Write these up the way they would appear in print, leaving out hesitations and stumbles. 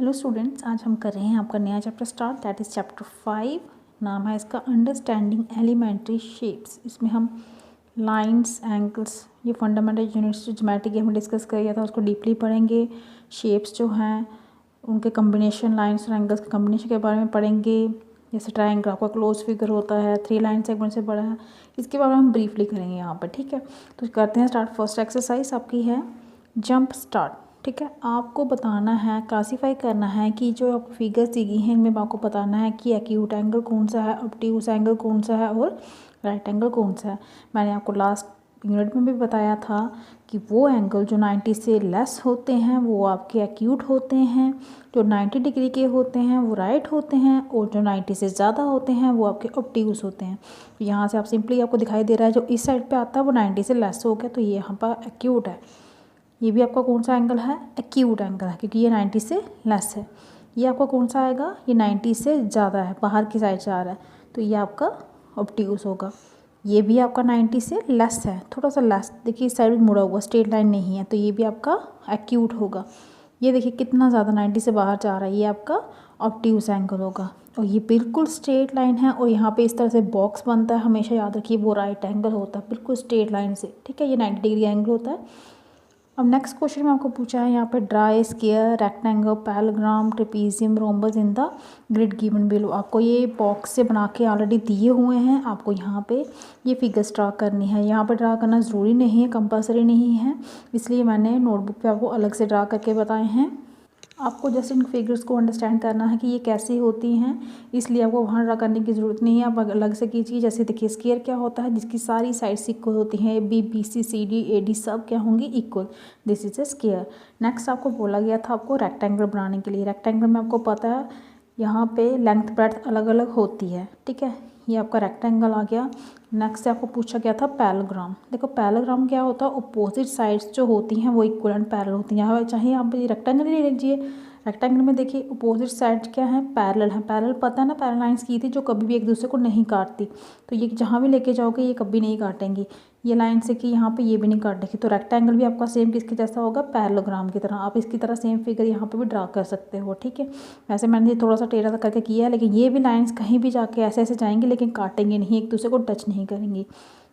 Hello students, आज हम कर रहे हैं आपका नया chapter start, that is chapter 5। नाम है इसका अंडरस्टैंडिंग एलिमेंट्री शेप्स। इसमें हम लाइंस, एंगल्स, ये फंडामेंटल यूनिट्स जो ज्योमेट्री की हमने डिस्कस किया था उसको डीपली पढ़ेंगे। शेप्स जो हैं उनके कम्बिनेशन, लाइंस और एंगल्स के कम्बिनेशन के बारे में पढ़ेंगे। जैसे ट्रायंगल आपका क्लोज फिगर होता है, 3 लाइन सेगमेंट से बड़ा है, इसके बारे में हम ब्रीफली करेंगे यहाँ पर। ठीक है, तो करते हैं स्टार्ट। फर्स्ट एक्सरसाइज आपकी है जंप स्टार्ट। ठीक है, आपको बताना है, क्लासीफाई करना है कि जो आपको फिगर्स दी गई हैं इनमें आपको बताना है कि एक्यूट एंगल कौन सा है, ऑब्ट्यूज एंगल कौन सा है और राइट एंगल कौन सा है। मैंने आपको लास्ट यूनिट में भी बताया था कि वो एंगल जो 90 से लेस होते हैं वो आपके एक्यूट होते हैं, जो 90 डिग्री के होते हैं वो राइट होते हैं, और जो 90 से ज़्यादा होते हैं वो आपके ऑब्ट्यूज होते हैं। तो यहाँ से आप सिंपली आपको दिखाई दे रहा है जो इस साइड पे आता है वो 90 से लेस हो गया, तो ये यहाँ पर एक्यूट है। ये भी आपका कौन सा एंगल है, एक्यूट एंगल है, क्योंकि ये 90 से लेस है। ये आपका कौन सा आएगा, ये 90 से ज़्यादा है, बाहर की साइड से आ रहा है, तो ये आपका ऑब्ट्यूज होगा। ये भी आपका 90 से लेस है, थोड़ा सा लेस, देखिए इस साइड मुड़ा हुआ, स्ट्रेट लाइन नहीं है, तो ये भी आपका एक्यूट होगा। ये देखिए कितना ज़्यादा 90 से बाहर जा रहा है, ये आपका ऑब्ट्यूज एंगल होगा। और ये बिल्कुल स्ट्रेट लाइन है, और यहाँ पे इस तरह से बॉक्स बनता है, हमेशा याद रखिए वो राइट एंगल होता है, बिल्कुल स्ट्रेट लाइन से। ठीक है, ये 90 डिग्री एंगल होता है। अब नेक्स्ट क्वेश्चन में आपको पूछा है यहाँ पे draw square, rectangle, parallelogram, trapezium, rhombus in the grid given below. आपको ये बॉक्स से बना के ऑलरेडी दिए हुए हैं, आपको यहाँ पे ये फिगर्स ड्रा करनी है। यहाँ पे ड्रा करना ज़रूरी नहीं है, कंपलसरी नहीं है, इसलिए मैंने नोटबुक पे आपको अलग से ड्रा करके बताए हैं। आपको जस्ट इन फिगर्स को अंडरस्टैंड करना है कि ये कैसे होती हैं, इसलिए आपको वहाँ ड्रा करने की ज़रूरत नहीं है, आप अलग से कीजिए। जैसे देखिए स्क्वायर क्या होता है, जिसकी सारी साइड्स इक्वल होती हैं, B B C C D A D सब क्या होंगी, equal, this is a square. Next आपको बोला गया था आपको रेक्टेंगल बनाने के लिए। रेक्टेंगल में आपको पता है यहाँ पे लेंथ ब्रेड्थ अलग अलग होती है। ठीक है, ये आपका रेक्टेंगल आ गया। नेक्स्ट से आपको पूछा गया था पैरेलग्राम। देखो पैरेलग्राम क्या होता है, अपोजिट साइड्स जो होती हैं वो इक्वल एंड पैरेलल होती हैं। यहाँ चाहे आप रेक्टेंगल ही ले लीजिए, रेक्टेंगल में देखिए अपोजिट साइड्स क्या है, पैरेलल है। पैरेलल पता है ना, पैरेलल लाइंस की थी जो कभी भी एक दूसरे को नहीं काटती, तो ये जहाँ भी लेके जाओगे ये कभी नहीं काटेंगी। ये लाइन से कि यहाँ पे ये भी नहीं काटेगी, तो रेक्टेंगल भी आपका सेम किसके जैसा होगा, पैरेललोग्राम की तरह। आप इसकी तरह सेम फिगर यहाँ पे भी ड्रा कर सकते हो। ठीक है, वैसे मैंने ये थोड़ा सा टेढ़ा सा करके किया है, लेकिन ये भी लाइंस कहीं भी जाके ऐसे ऐसे जाएंगी लेकिन काटेंगे नहीं, एक दूसरे को टच नहीं करेंगी।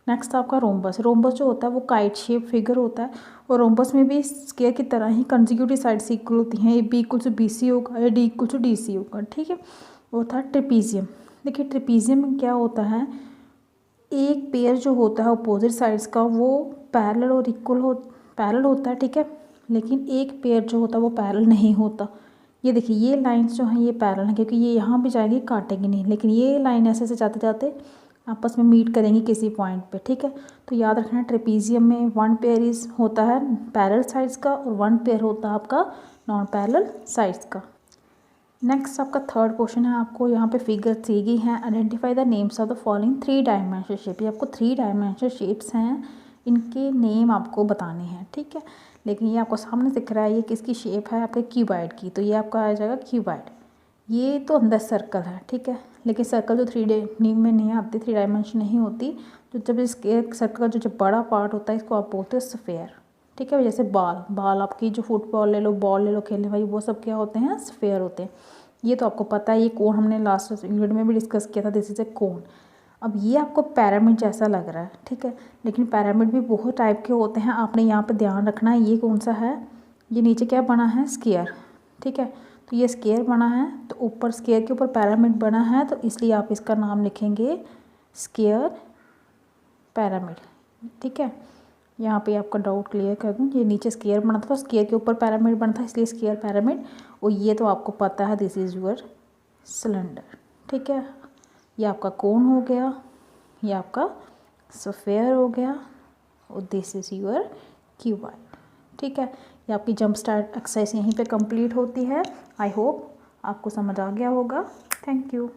नेक्स्ट आपका रोम्बस। रोम्बस जो होता है वो काइट शेप फिगर होता है, और रोम्बस में भी स्क्वायर की तरह ही कंसेक्यूटिव साइड्स इक्वल होती हैं। A B equal to B C होगा, A D equal to D C होगा। ठीक है, वो था ट्रेपीजियम। देखिए ट्रेपीजियम में क्या होता है, एक पेयर जो होता है अपोजिट साइड्स का वो पैरेलल और इक्वल पैरेलल होता है। ठीक है, लेकिन एक पेयर जो होता है वो पैरेलल नहीं होता। ये देखिए ये लाइंस जो हैं ये पैरेलल हैं, क्योंकि ये यहाँ भी जाएगी काटेंगी नहीं, लेकिन ये लाइन ऐसे ऐसे जाते जाते आपस में मीट करेंगी किसी पॉइंट पे। ठीक है, तो याद रखना ट्रेपीजियम में 1 पेयर इज होता है पैरेलल साइड्स का, और 1 पेयर होता है आपका नॉन पैरेलल साइड्स का। नेक्स्ट आपका थर्ड क्वेश्चन है, आपको यहाँ पे फिगर दी गई हैं, identify the names of the following 3 dimensional shape. ये आपको 3 डायमेंशनल शेप्स हैं, इनके नेम आपको बताने हैं। ठीक है, लेकिन ये आपको सामने दिख रहा है, ये किसकी शेप है, आपके क्यूबाइड की, तो ये आपका आ जाएगा क्यूबाइड। ये तो अंदर सर्कल है। ठीक है, लेकिन सर्कल जो 3D नेम में नहीं आती, 3 डायमेंशन नहीं होती, तो जब इसके सर्कल का जो बड़ा पार्ट होता है इसको आप बोलते हो स्फेयर। ठीक है, जैसे बाल आपकी जो फुटबॉल ले लो, बॉल ले लो खेलने वाली, वो सब क्या होते हैं, स्फेयर होते हैं। ये तो आपको पता है, ये कोन हमने लास्ट यूनिट में भी डिस्कस किया था, दिस इज ए कोन। अब ये आपको पिरामिड जैसा लग रहा है। ठीक है, लेकिन पिरामिड भी बहुत टाइप के होते हैं, आपने यहाँ पे ध्यान रखना है। ये कौन सा है, ये नीचे क्या बना है, स्क्वायर। ठीक है, तो ये स्क्वायर बना है, तो ऊपर स्क्वायर के ऊपर पिरामिड बना है, तो इसलिए आप इसका नाम लिखेंगे स्क्वायर पिरामिड। ठीक है, यहाँ पे आपका डाउट क्लियर कर दूँ, ये नीचे स्क्वायर बना था, स्क्वायर के ऊपर पिरामिड बना था, इसलिए स्क्वायर पिरामिड। और ये तो आपको पता है, दिस इज़ योर सिलेंडर। ठीक है, ये आपका कोन हो गया, ये आपका स्फेयर हो गया, और दिस इज़ योर क्यूबाइड। ठीक है, ये आपकी जंप स्टार्ट एक्सरसाइज यहीं पे कंप्लीट होती है। आई होप आपको समझ आ गया होगा। Thank you.